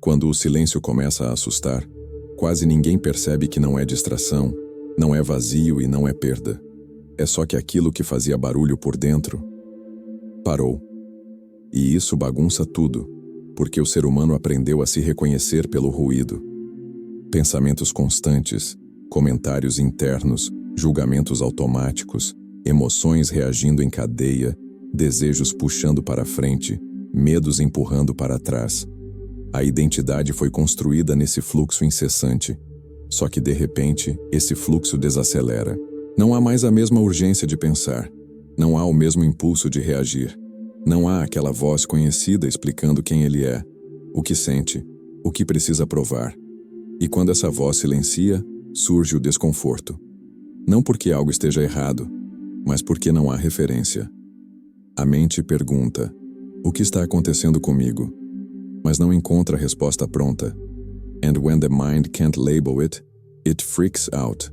Quando o silêncio começa a assustar, quase ninguém percebe que não é distração, não é vazio e não é perda. É só que aquilo que fazia barulho por dentro parou. E isso bagunça tudo, porque o ser humano aprendeu a se reconhecer pelo ruído. Pensamentos constantes, comentários internos, julgamentos automáticos, emoções reagindo em cadeia, desejos puxando para frente, medos empurrando para trás. A identidade foi construída nesse fluxo incessante. Só que, de repente, esse fluxo desacelera. Não há mais a mesma urgência de pensar. Não há o mesmo impulso de reagir. Não há aquela voz conhecida explicando quem ele é, o que sente, o que precisa provar. E quando essa voz silencia, surge o desconforto. Não porque algo esteja errado, mas porque não há referência. A mente pergunta: o que está acontecendo comigo? Mas não encontra a resposta pronta. And when the mind can't label it, it freaks out.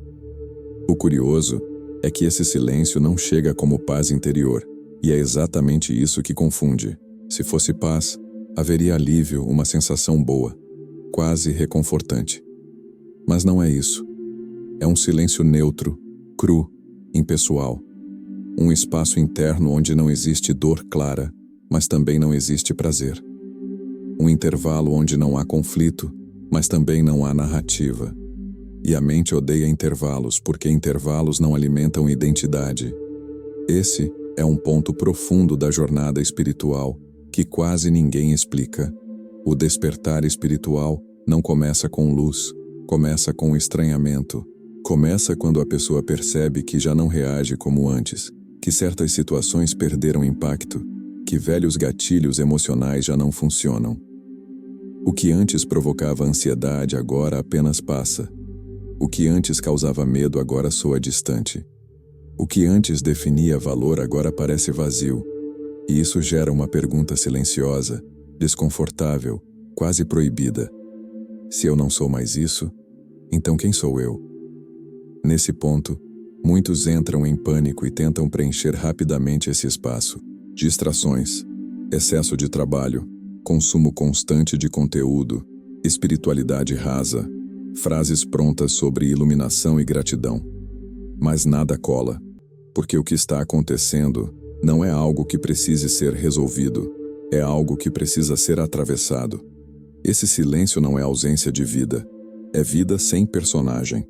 O curioso é que esse silêncio não chega como paz interior, e é exatamente isso que confunde. Se fosse paz, haveria alívio, uma sensação boa, quase reconfortante. Mas não é isso. É um silêncio neutro, cru, impessoal. Um espaço interno onde não existe dor clara, mas também não existe prazer. Um intervalo onde não há conflito, mas também não há narrativa. E a mente odeia intervalos, porque intervalos não alimentam identidade. Esse é um ponto profundo da jornada espiritual, que quase ninguém explica. O despertar espiritual não começa com luz, começa com estranhamento. Começa quando a pessoa percebe que já não reage como antes, que certas situações perderam impacto, que velhos gatilhos emocionais já não funcionam. O que antes provocava ansiedade agora apenas passa. O que antes causava medo agora soa distante. O que antes definia valor agora parece vazio. E isso gera uma pergunta silenciosa, desconfortável, quase proibida. Se eu não sou mais isso, então quem sou eu? Nesse ponto, muitos entram em pânico e tentam preencher rapidamente esse espaço. Distrações, excesso de trabalho, consumo constante de conteúdo, espiritualidade rasa, frases prontas sobre iluminação e gratidão. Mas nada cola, porque o que está acontecendo não é algo que precise ser resolvido, é algo que precisa ser atravessado. Esse silêncio não é ausência de vida, é vida sem personagem.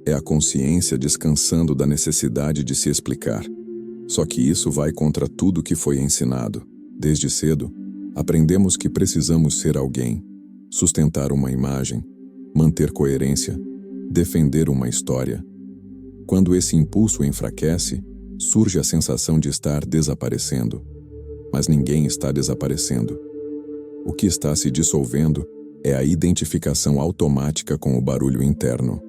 É a consciência descansando da necessidade de se explicar. Só que isso vai contra tudo que foi ensinado. Desde cedo, aprendemos que precisamos ser alguém, sustentar uma imagem, manter coerência, defender uma história. Quando esse impulso enfraquece, surge a sensação de estar desaparecendo. Mas ninguém está desaparecendo. O que está se dissolvendo é a identificação automática com o barulho interno.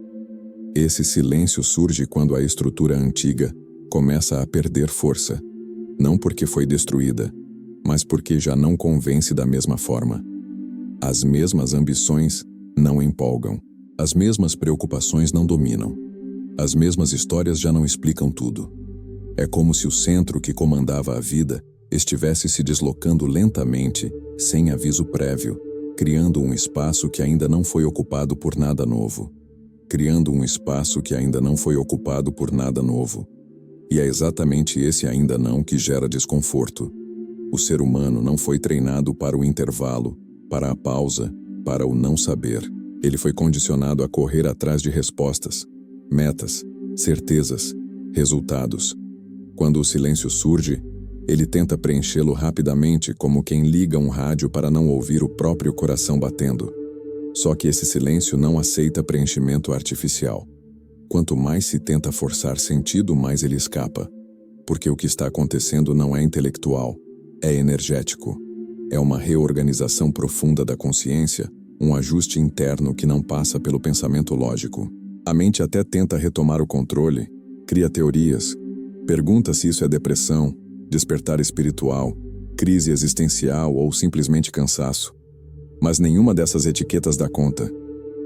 Esse silêncio surge quando a estrutura antiga começa a perder força, não porque foi destruída, mas porque já não convence da mesma forma. As mesmas ambições não empolgam, as mesmas preocupações não dominam, as mesmas histórias já não explicam tudo. É como se o centro que comandava a vida estivesse se deslocando lentamente, sem aviso prévio, criando um espaço que ainda não foi ocupado por nada novo. Criando um espaço que ainda não foi ocupado por nada novo. E é exatamente esse ainda não que gera desconforto. O ser humano não foi treinado para o intervalo, para a pausa, para o não saber. Ele foi condicionado a correr atrás de respostas, metas, certezas, resultados. Quando o silêncio surge, ele tenta preenchê-lo rapidamente, como quem liga um rádio para não ouvir o próprio coração batendo. Só que esse silêncio não aceita preenchimento artificial. Quanto mais se tenta forçar sentido, mais ele escapa. Porque o que está acontecendo não é intelectual, é energético. É uma reorganização profunda da consciência, um ajuste interno que não passa pelo pensamento lógico. A mente até tenta retomar o controle, cria teorias, pergunta se isso é depressão, despertar espiritual, crise existencial ou simplesmente cansaço. Mas nenhuma dessas etiquetas dá conta.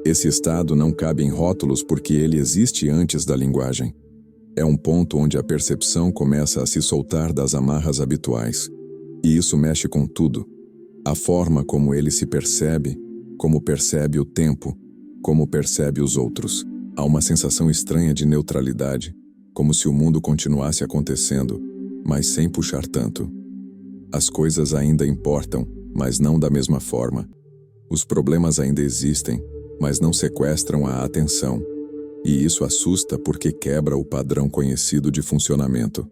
Esse estado não cabe em rótulos porque ele existe antes da linguagem. É um ponto onde a percepção começa a se soltar das amarras habituais. E isso mexe com tudo. A forma como ele se percebe, como percebe o tempo, como percebe os outros. Há uma sensação estranha de neutralidade, como se o mundo continuasse acontecendo, mas sem puxar tanto. As coisas ainda importam, mas não da mesma forma. Os problemas ainda existem, mas não sequestram a atenção. E isso assusta porque quebra o padrão conhecido de funcionamento.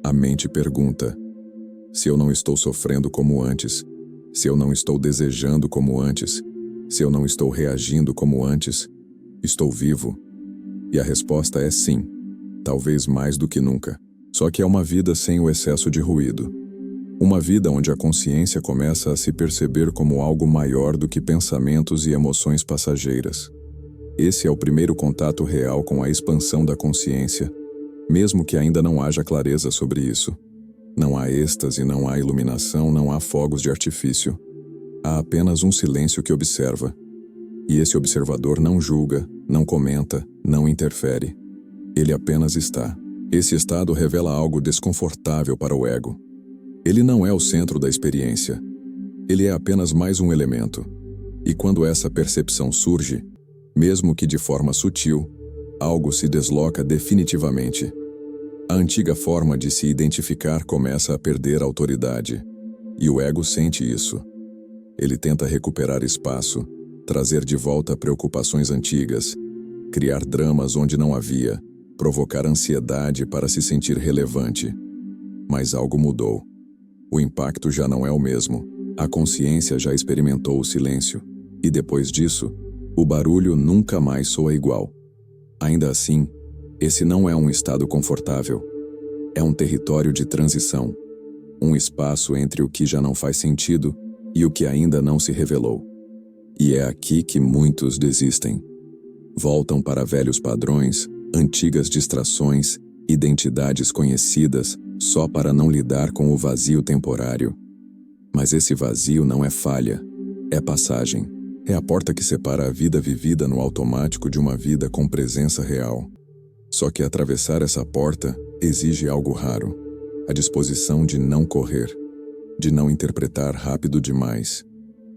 A mente pergunta: se eu não estou sofrendo como antes, se eu não estou desejando como antes, se eu não estou reagindo como antes, estou vivo? E a resposta é sim, talvez mais do que nunca. Só que é uma vida sem o excesso de ruído. Uma vida onde a consciência começa a se perceber como algo maior do que pensamentos e emoções passageiras. Esse é o primeiro contato real com a expansão da consciência, mesmo que ainda não haja clareza sobre isso. Não há êxtase, não há iluminação, não há fogos de artifício. Há apenas um silêncio que observa. E esse observador não julga, não comenta, não interfere. Ele apenas está. Esse estado revela algo desconfortável para o ego. Ele não é o centro da experiência. Ele é apenas mais um elemento. E quando essa percepção surge, mesmo que de forma sutil, algo se desloca definitivamente. A antiga forma de se identificar começa a perder autoridade. E o ego sente isso. Ele tenta recuperar espaço, trazer de volta preocupações antigas, criar dramas onde não havia, provocar ansiedade para se sentir relevante. Mas algo mudou. O impacto já não é o mesmo. A consciência já experimentou o silêncio. E depois disso, o barulho nunca mais soa igual. Ainda assim, esse não é um estado confortável. É um território de transição. Um espaço entre o que já não faz sentido e o que ainda não se revelou. E é aqui que muitos desistem. Voltam para velhos padrões, antigas distrações, identidades conhecidas, só para não lidar com o vazio temporário. Mas esse vazio não é falha, é passagem. É a porta que separa a vida vivida no automático de uma vida com presença real. Só que atravessar essa porta exige algo raro: a disposição de não correr, de não interpretar rápido demais,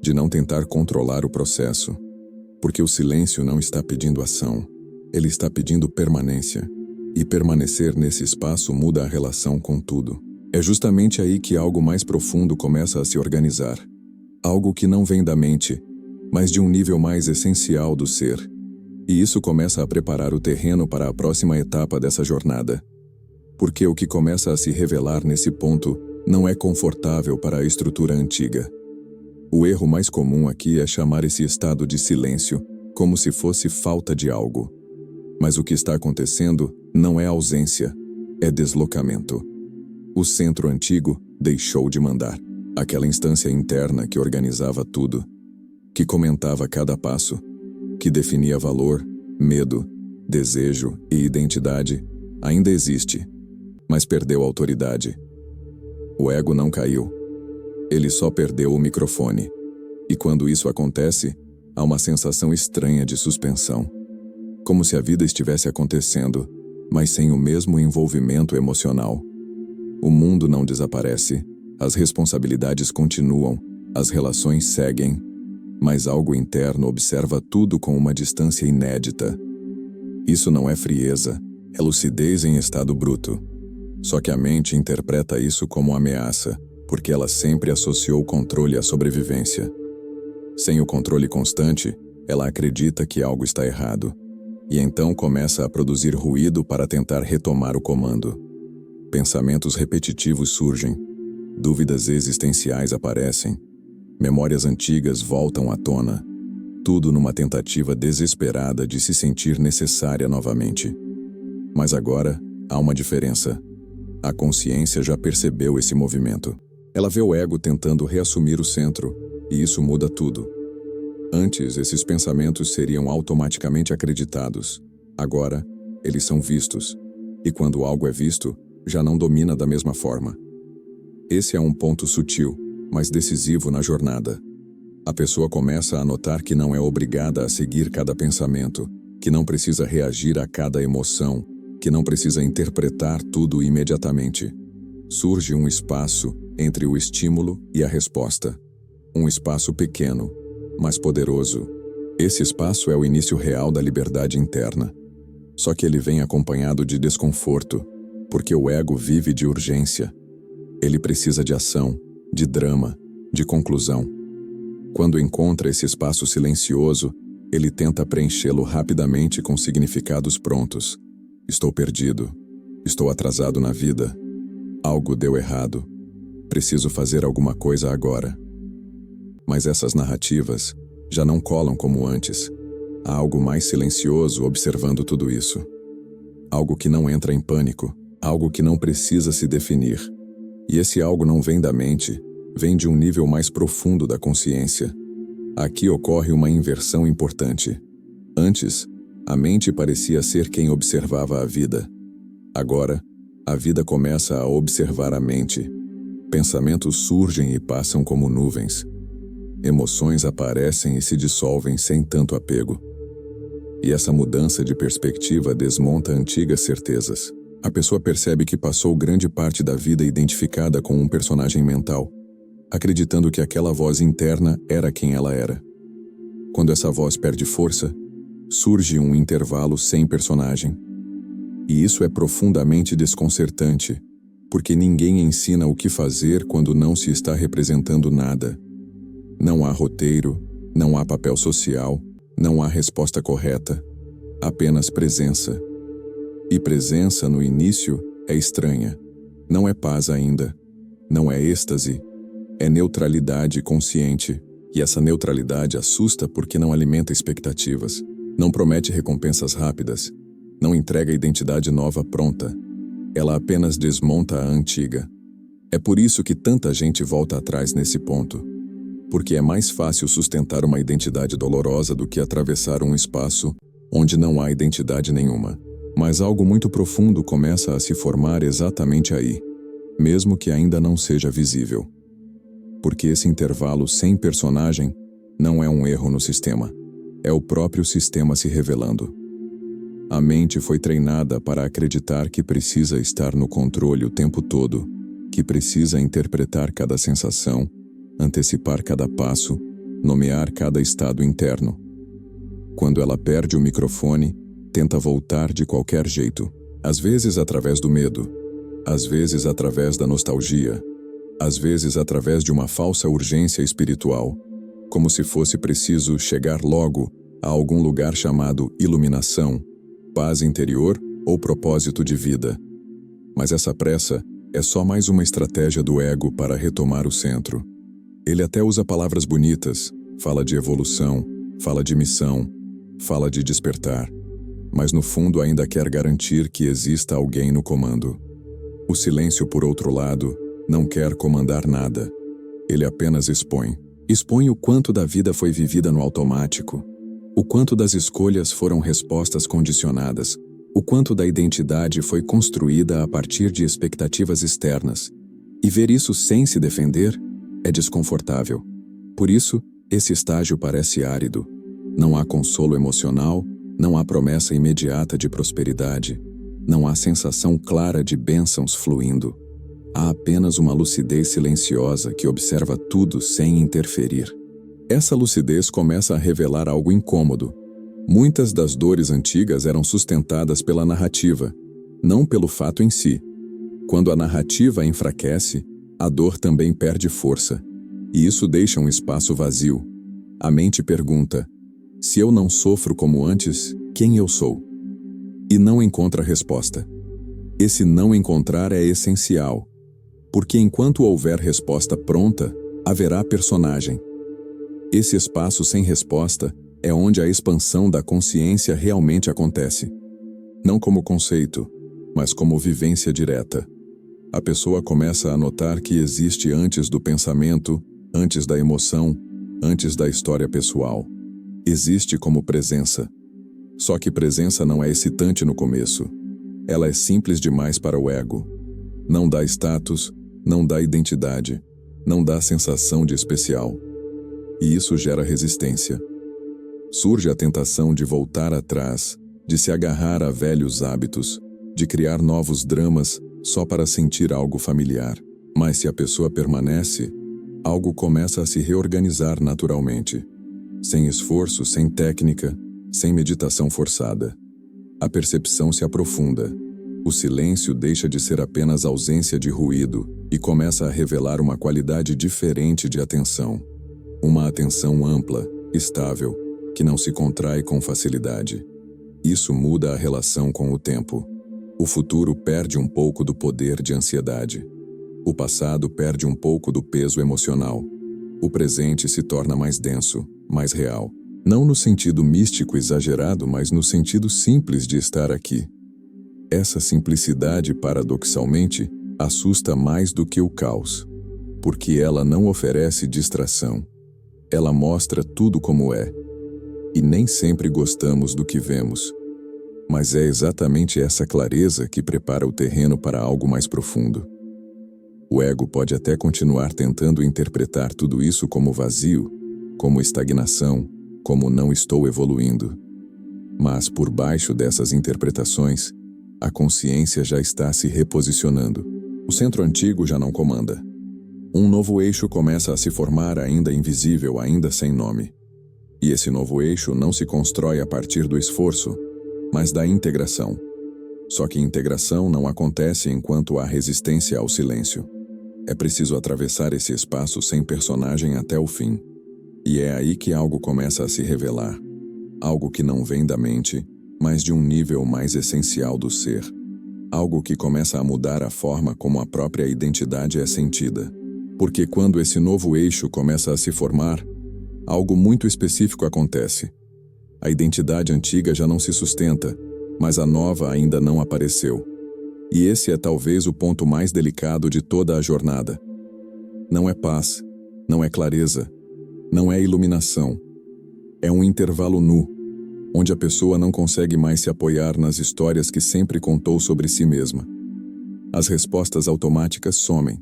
de não tentar controlar o processo. Porque o silêncio não está pedindo ação, ele está pedindo permanência. E permanecer nesse espaço muda a relação com tudo. É justamente aí que algo mais profundo começa a se organizar. Algo que não vem da mente, mas de um nível mais essencial do ser. E isso começa a preparar o terreno para a próxima etapa dessa jornada. Porque o que começa a se revelar nesse ponto não é confortável para a estrutura antiga. O erro mais comum aqui é chamar esse estado de silêncio, como se fosse falta de algo. Mas o que está acontecendo não é ausência, é deslocamento. O centro antigo deixou de mandar. Aquela instância interna que organizava tudo, que comentava cada passo, que definia valor, medo, desejo e identidade, ainda existe, mas perdeu autoridade. O ego não caiu. Ele só perdeu o microfone. E quando isso acontece, há uma sensação estranha de suspensão. Como se a vida estivesse acontecendo, mas sem o mesmo envolvimento emocional. O mundo não desaparece, as responsabilidades continuam, as relações seguem, mas algo interno observa tudo com uma distância inédita. Isso não é frieza, é lucidez em estado bruto. Só que a mente interpreta isso como ameaça, porque ela sempre associou o controle à sobrevivência. Sem o controle constante, ela acredita que algo está errado. E então começa a produzir ruído para tentar retomar o comando. Pensamentos repetitivos surgem, dúvidas existenciais aparecem, memórias antigas voltam à tona, tudo numa tentativa desesperada de se sentir necessária novamente. Mas agora há uma diferença. A consciência já percebeu esse movimento. Ela vê o ego tentando reassumir o centro, e isso muda tudo. Antes, esses pensamentos seriam automaticamente acreditados. Agora, eles são vistos. E quando algo é visto, já não domina da mesma forma. Esse é um ponto sutil, mas decisivo na jornada. A pessoa começa a notar que não é obrigada a seguir cada pensamento, que não precisa reagir a cada emoção, que não precisa interpretar tudo imediatamente. Surge um espaço entre o estímulo e a resposta. Um espaço pequeno, mais poderoso. Esse espaço é o início real da liberdade interna. Só que ele vem acompanhado de desconforto, porque o ego vive de urgência. Ele precisa de ação, de drama, de conclusão. Quando encontra esse espaço silencioso, ele tenta preenchê-lo rapidamente com significados prontos. Estou perdido. Estou atrasado na vida. Algo deu errado. Preciso fazer alguma coisa agora. Mas essas narrativas já não colam como antes. Há algo mais silencioso observando tudo isso. Algo que não entra em pânico, algo que não precisa se definir. E esse algo não vem da mente, vem de um nível mais profundo da consciência. Aqui ocorre uma inversão importante. Antes, a mente parecia ser quem observava a vida. Agora, a vida começa a observar a mente. Pensamentos surgem e passam como nuvens. Emoções aparecem e se dissolvem sem tanto apego. E essa mudança de perspectiva desmonta antigas certezas. A pessoa percebe que passou grande parte da vida identificada com um personagem mental, acreditando que aquela voz interna era quem ela era. Quando essa voz perde força, surge um intervalo sem personagem. E isso é profundamente desconcertante, porque ninguém ensina o que fazer quando não se está representando nada. Não há roteiro, não há papel social, não há resposta correta, apenas presença. E presença no início é estranha. Não é paz ainda, não é êxtase, é neutralidade consciente. E essa neutralidade assusta porque não alimenta expectativas, não promete recompensas rápidas, não entrega identidade nova pronta. Ela apenas desmonta a antiga. É por isso que tanta gente volta atrás nesse ponto. Porque é mais fácil sustentar uma identidade dolorosa do que atravessar um espaço onde não há identidade nenhuma. Mas algo muito profundo começa a se formar exatamente aí, mesmo que ainda não seja visível. Porque esse intervalo sem personagem não é um erro no sistema, é o próprio sistema se revelando. A mente foi treinada para acreditar que precisa estar no controle o tempo todo, que precisa interpretar cada sensação, antecipar cada passo, nomear cada estado interno. Quando ela perde o microfone, tenta voltar de qualquer jeito, às vezes através do medo, às vezes através da nostalgia, às vezes através de uma falsa urgência espiritual, como se fosse preciso chegar logo a algum lugar chamado iluminação, paz interior ou propósito de vida. Mas essa pressa é só mais uma estratégia do ego para retomar o centro. Ele até usa palavras bonitas, fala de evolução, fala de missão, fala de despertar, mas no fundo ainda quer garantir que exista alguém no comando. O silêncio, por outro lado, não quer comandar nada. Ele apenas expõe. Expõe o quanto da vida foi vivida no automático, o quanto das escolhas foram respostas condicionadas, o quanto da identidade foi construída a partir de expectativas externas. E ver isso sem se defender é desconfortável. Por isso, esse estágio parece árido. Não há consolo emocional, não há promessa imediata de prosperidade, não há sensação clara de bênçãos fluindo. Há apenas uma lucidez silenciosa que observa tudo sem interferir. Essa lucidez começa a revelar algo incômodo. Muitas das dores antigas eram sustentadas pela narrativa, não pelo fato em si. Quando a narrativa enfraquece, a dor também perde força, e isso deixa um espaço vazio. A mente pergunta: se eu não sofro como antes, quem eu sou? E não encontra resposta. Esse não encontrar é essencial, porque enquanto houver resposta pronta, haverá personagem. Esse espaço sem resposta é onde a expansão da consciência realmente acontece. Não como conceito, mas como vivência direta. A pessoa começa a notar que existe antes do pensamento, antes da emoção, antes da história pessoal. Existe como presença. Só que presença não é excitante no começo. Ela é simples demais para o ego. Não dá status, não dá identidade, não dá sensação de especial. E isso gera resistência. Surge a tentação de voltar atrás, de se agarrar a velhos hábitos, de criar novos dramas só para sentir algo familiar. Mas se a pessoa permanece, algo começa a se reorganizar naturalmente. sem esforço, sem técnica, sem meditação forçada. A percepção se aprofunda. O silêncio deixa de ser apenas ausência de ruído e começa a revelar uma qualidade diferente de atenção. Uma atenção ampla, estável, que não se contrai com facilidade. Isso muda a relação com o tempo. O futuro perde um pouco do poder de ansiedade. O passado perde um pouco do peso emocional. O presente se torna mais denso, mais real. Não no sentido místico exagerado, mas no sentido simples de estar aqui. Essa simplicidade, paradoxalmente, assusta mais do que o caos, porque ela não oferece distração. Ela mostra tudo como é. E nem sempre gostamos do que vemos. Mas é exatamente essa clareza que prepara o terreno para algo mais profundo. O ego pode até continuar tentando interpretar tudo isso como vazio, como estagnação, como não estou evoluindo. Mas por baixo dessas interpretações, a consciência já está se reposicionando. O centro antigo já não comanda. Um novo eixo começa a se formar, ainda invisível, ainda sem nome. E esse novo eixo não se constrói a partir do esforço, mas da integração. Só que integração não acontece enquanto há resistência ao silêncio. É preciso atravessar esse espaço sem personagem até o fim. E é aí que algo começa a se revelar. Algo que não vem da mente, mas de um nível mais essencial do ser. Algo que começa a mudar a forma como a própria identidade é sentida. Porque quando esse novo eixo começa a se formar, algo muito específico acontece. A identidade antiga já não se sustenta, mas a nova ainda não apareceu. E esse é talvez o ponto mais delicado de toda a jornada. Não é paz, não é clareza, não é iluminação. É um intervalo nu, onde a pessoa não consegue mais se apoiar nas histórias que sempre contou sobre si mesma. As respostas automáticas somem.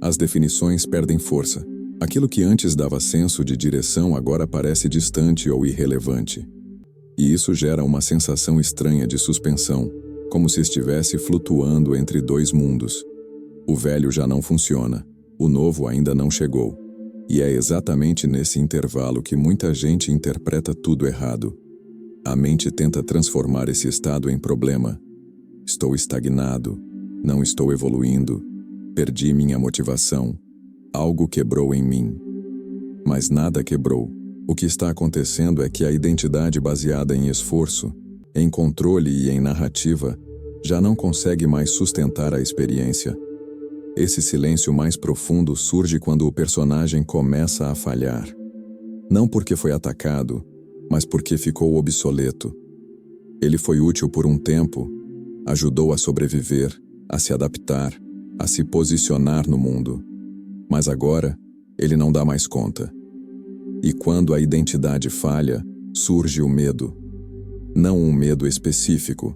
As definições perdem força. Aquilo que antes dava senso de direção agora parece distante ou irrelevante. E isso gera uma sensação estranha de suspensão, como se estivesse flutuando entre dois mundos. O velho já não funciona, o novo ainda não chegou. E é exatamente nesse intervalo que muita gente interpreta tudo errado. A mente tenta transformar esse estado em problema. Estou estagnado, não estou evoluindo, perdi minha motivação, algo quebrou em mim. Mas nada quebrou. O que está acontecendo é que a identidade baseada em esforço, em controle e em narrativa, já não consegue mais sustentar a experiência. Esse silêncio mais profundo surge quando o personagem começa a falhar. Não porque foi atacado, mas porque ficou obsoleto. Ele foi útil por um tempo, ajudou a sobreviver, a se adaptar, a se posicionar no mundo. Mas agora, ele não dá mais conta. E quando a identidade falha, surge o medo. Não um medo específico,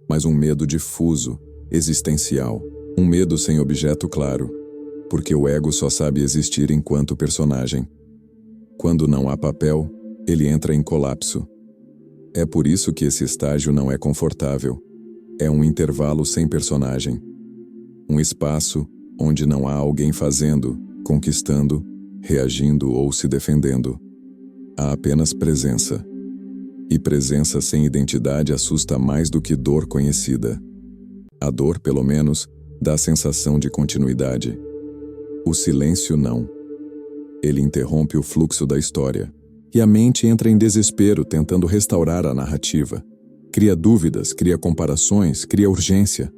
mas um medo difuso, existencial. Um medo sem objeto claro, porque o ego só sabe existir enquanto personagem. Quando não há papel, ele entra em colapso. É por isso que esse estágio não é confortável. É um intervalo sem personagem. Um espaço onde não há alguém fazendo, conquistando, reagindo ou se defendendo. Há apenas presença. E presença sem identidade assusta mais do que dor conhecida. A dor, pelo menos, dá a sensação de continuidade. O silêncio não. Ele interrompe o fluxo da história. E a mente entra em desespero tentando restaurar a narrativa. Cria dúvidas, cria comparações, cria urgência.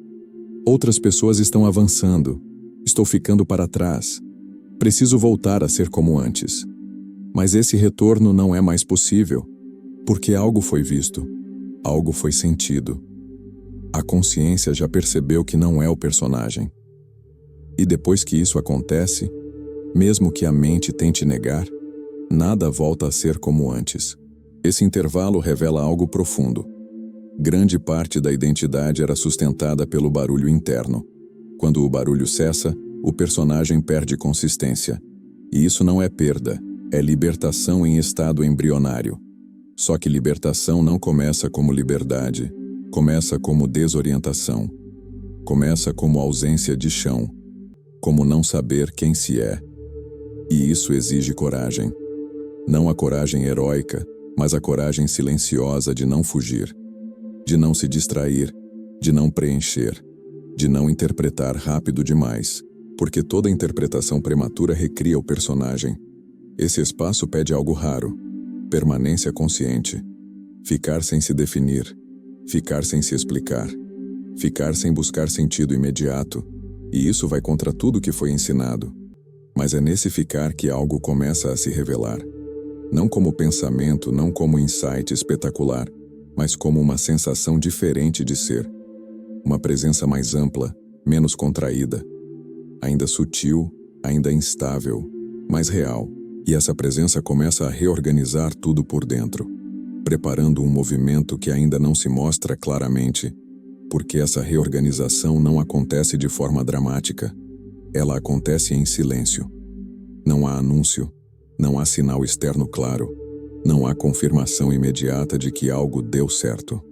Outras pessoas estão avançando. Estou ficando para trás. Preciso voltar a ser como antes. Mas esse retorno não é mais possível, porque algo foi visto, algo foi sentido. A consciência já percebeu que não é o personagem. E depois que isso acontece, mesmo que a mente tente negar, nada volta a ser como antes. Esse intervalo revela algo profundo. Grande parte da identidade era sustentada pelo barulho interno. Quando o barulho cessa, o personagem perde consistência. E isso não é perda, é libertação em estado embrionário. Só que libertação não começa como liberdade, começa como desorientação. Começa como ausência de chão, como não saber quem se é. E isso exige coragem. Não a coragem heróica, mas a coragem silenciosa de não fugir, de não se distrair, de não preencher, de não interpretar rápido demais, porque toda interpretação prematura recria o personagem. Esse espaço pede algo raro: permanência consciente, ficar sem se definir, ficar sem se explicar, ficar sem buscar sentido imediato, e isso vai contra tudo que foi ensinado. Mas é nesse ficar que algo começa a se revelar. Não como pensamento, não como insight espetacular, mas como uma sensação diferente de ser. Uma presença mais ampla, menos contraída. Ainda sutil, ainda instável, mas real. E essa presença começa a reorganizar tudo por dentro, preparando um movimento que ainda não se mostra claramente, porque essa reorganização não acontece de forma dramática. Ela acontece em silêncio. Não há anúncio, não há sinal externo claro, não há confirmação imediata de que algo deu certo.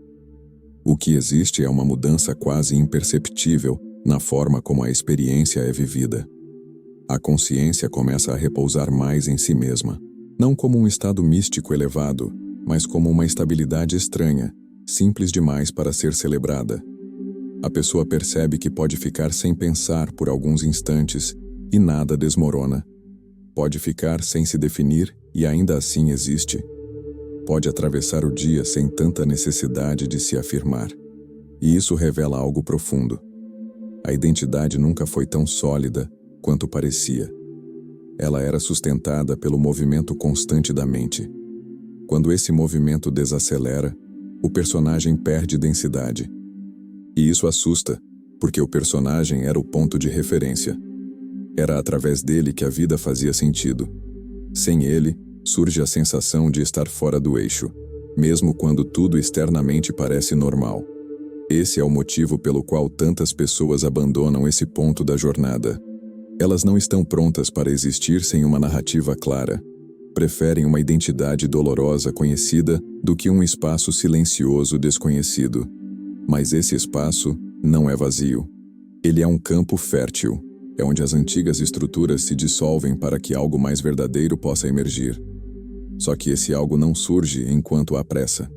O que existe é uma mudança quase imperceptível na forma como a experiência é vivida. A consciência começa a repousar mais em si mesma, não como um estado místico elevado, mas como uma estabilidade estranha, simples demais para ser celebrada. A pessoa percebe que pode ficar sem pensar por alguns instantes e nada desmorona. Pode ficar sem se definir e ainda assim existe. Pode atravessar o dia sem tanta necessidade de se afirmar. E isso revela algo profundo. A identidade nunca foi tão sólida quanto parecia. Ela era sustentada pelo movimento constante da mente. Quando esse movimento desacelera, o personagem perde densidade. E isso assusta, porque o personagem era o ponto de referência. Era através dele que a vida fazia sentido. Sem ele, surge a sensação de estar fora do eixo, mesmo quando tudo externamente parece normal. Esse é o motivo pelo qual tantas pessoas abandonam esse ponto da jornada. Elas não estão prontas para existir sem uma narrativa clara. Preferem uma identidade dolorosa conhecida do que um espaço silencioso desconhecido. Mas esse espaço não é vazio. Ele é um campo fértil. É onde as antigas estruturas se dissolvem para que algo mais verdadeiro possa emergir. Só que esse algo não surge enquanto há pressa.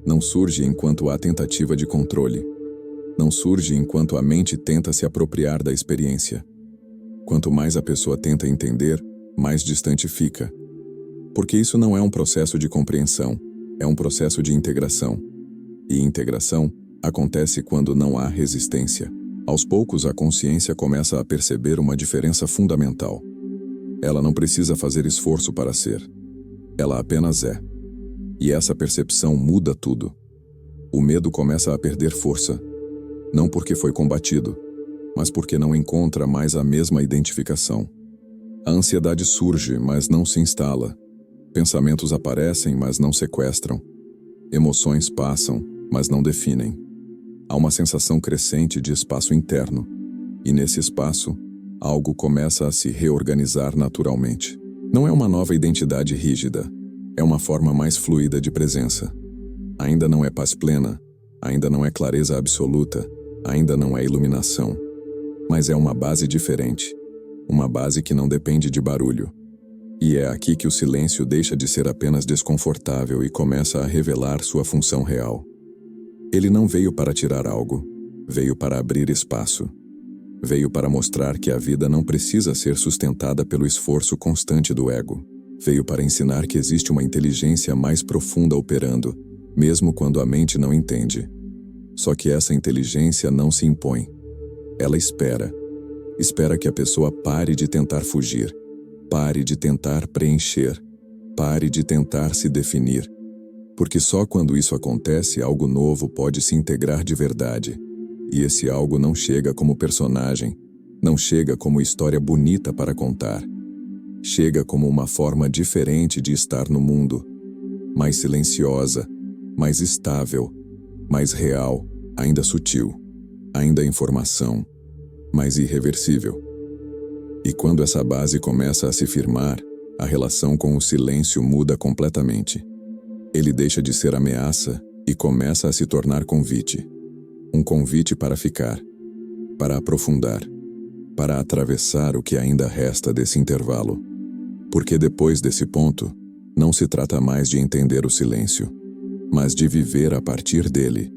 Não surge enquanto há tentativa de controle. Não surge enquanto a mente tenta se apropriar da experiência. Quanto mais a pessoa tenta entender, mais distante fica. Porque isso não é um processo de compreensão, é um processo de integração. E integração acontece quando não há resistência. Aos poucos, a consciência começa a perceber uma diferença fundamental. Ela não precisa fazer esforço para ser. Ela apenas é. E essa percepção muda tudo. O medo começa a perder força. Não porque foi combatido, mas porque não encontra mais a mesma identificação. A ansiedade surge, mas não se instala. Pensamentos aparecem, mas não sequestram. Emoções passam, mas não definem. Há uma sensação crescente de espaço interno, e nesse espaço, algo começa a se reorganizar naturalmente. Não é uma nova identidade rígida, é uma forma mais fluida de presença. Ainda não é paz plena, ainda não é clareza absoluta, ainda não é iluminação. Mas é uma base diferente, uma base que não depende de barulho. E é aqui que o silêncio deixa de ser apenas desconfortável e começa a revelar sua função real. Ele não veio para tirar algo, veio para abrir espaço. Veio para mostrar que a vida não precisa ser sustentada pelo esforço constante do ego. Veio para ensinar que existe uma inteligência mais profunda operando, mesmo quando a mente não entende. Só que essa inteligência não se impõe. Ela espera. Espera que a pessoa pare de tentar fugir, pare de tentar preencher, pare de tentar se definir. Porque só quando isso acontece, algo novo pode se integrar de verdade. E esse algo não chega como personagem, não chega como história bonita para contar. Chega como uma forma diferente de estar no mundo. Mais silenciosa, mais estável, mais real, ainda sutil, ainda informação, mais irreversível. E quando essa base começa a se firmar, a relação com o silêncio muda completamente. Ele deixa de ser ameaça e começa a se tornar convite. Um convite para ficar, para aprofundar, para atravessar o que ainda resta desse intervalo. Porque depois desse ponto, Não se trata mais de entender o silêncio, mas de viver a partir dele.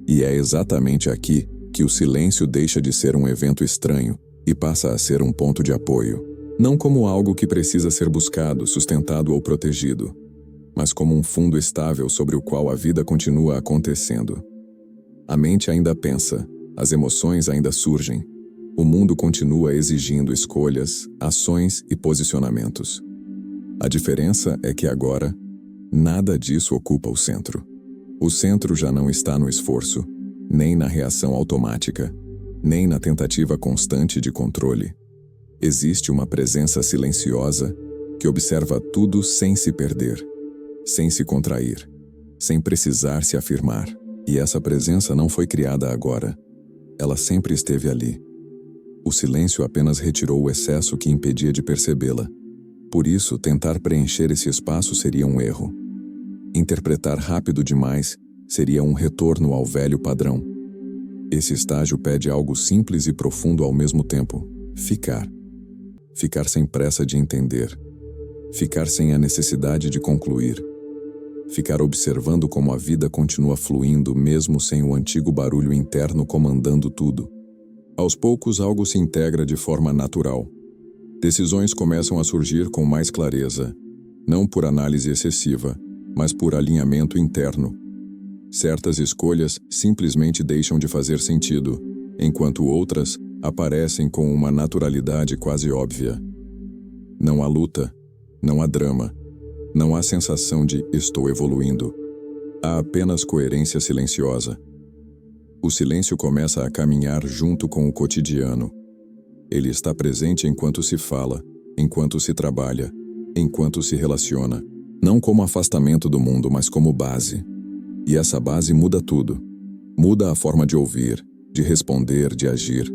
E é exatamente aqui que o silêncio deixa de ser um evento estranho e passa a ser um ponto de apoio, não como algo que precisa ser buscado, sustentado ou protegido, mas como um fundo estável sobre o qual a vida continua acontecendo. A mente ainda pensa, as emoções ainda surgem, o mundo continua exigindo escolhas, ações e posicionamentos. A diferença é que agora, nada disso ocupa o centro. O centro já não está no esforço, nem na reação automática, nem na tentativa constante de controle. Existe uma presença silenciosa que observa tudo sem se perder, sem se contrair, sem precisar se afirmar. E essa presença não foi criada agora. Ela sempre esteve ali. O silêncio apenas retirou o excesso que impedia de percebê-la. Por isso, tentar preencher esse espaço seria um erro. Interpretar rápido demais seria um retorno ao velho padrão. Esse estágio pede algo simples e profundo ao mesmo tempo: ficar. Ficar sem pressa de entender. Ficar sem a necessidade de concluir. Ficar observando como a vida continua fluindo mesmo sem o antigo barulho interno comandando tudo. Aos poucos, algo se integra de forma natural. Decisões começam a surgir com mais clareza, não por análise excessiva, mas por alinhamento interno. Certas escolhas simplesmente deixam de fazer sentido, enquanto outras aparecem com uma naturalidade quase óbvia. Não há luta, não há drama, não há sensação de estou evoluindo. Há apenas coerência silenciosa. O silêncio começa a caminhar junto com o cotidiano. Ele está presente enquanto se fala, enquanto se trabalha, enquanto se relaciona. Não como afastamento do mundo, mas como base. E essa base muda tudo. Muda a forma de ouvir, de responder, de agir.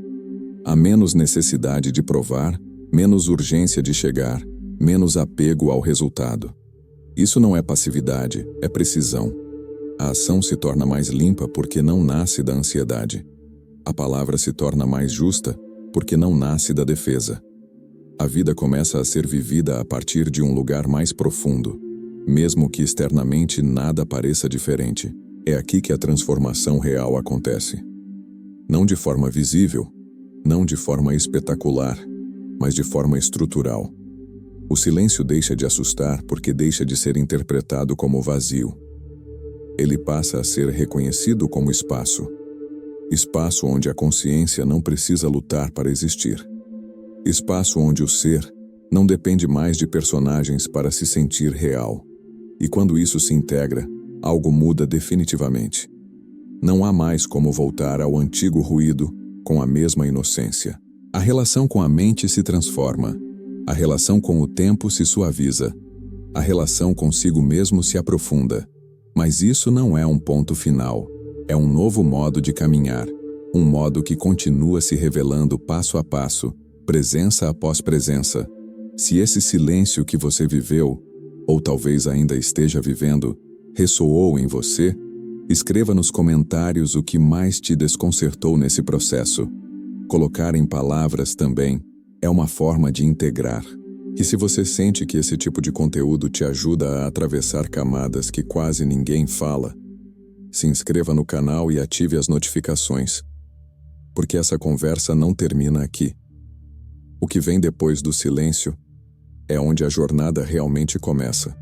Há menos necessidade de provar, menos urgência de chegar, menos apego ao resultado. Isso não é passividade, é precisão. A ação se torna mais limpa porque não nasce da ansiedade. A palavra se torna mais justa porque não nasce da defesa. A vida começa a ser vivida a partir de um lugar mais profundo, mesmo que externamente nada pareça diferente. É aqui que a transformação real acontece. Não de forma visível, não de forma espetacular, mas de forma estrutural. O silêncio deixa de assustar porque deixa de ser interpretado como vazio. Ele passa a ser reconhecido como espaço. Espaço onde a consciência não precisa lutar para existir. Espaço onde o ser não depende mais de personagens para se sentir real. E quando isso se integra, algo muda definitivamente. Não há mais como voltar ao antigo ruído com a mesma inocência. A relação com a mente se transforma. A relação com o tempo se suaviza. A relação consigo mesmo se aprofunda. Mas isso não é um ponto final. É um novo modo de caminhar. Um modo que continua se revelando passo a passo, presença após presença. Se esse silêncio que você viveu, ou talvez ainda esteja vivendo, ressoou em você, escreva nos comentários o que mais te desconcertou nesse processo. Colocar em palavras também é uma forma de integrar. E se você sente que esse tipo de conteúdo te ajuda a atravessar camadas que quase ninguém fala, se inscreva no canal e ative as notificações, porque essa conversa não termina aqui. O que vem depois do silêncio é onde a jornada realmente começa.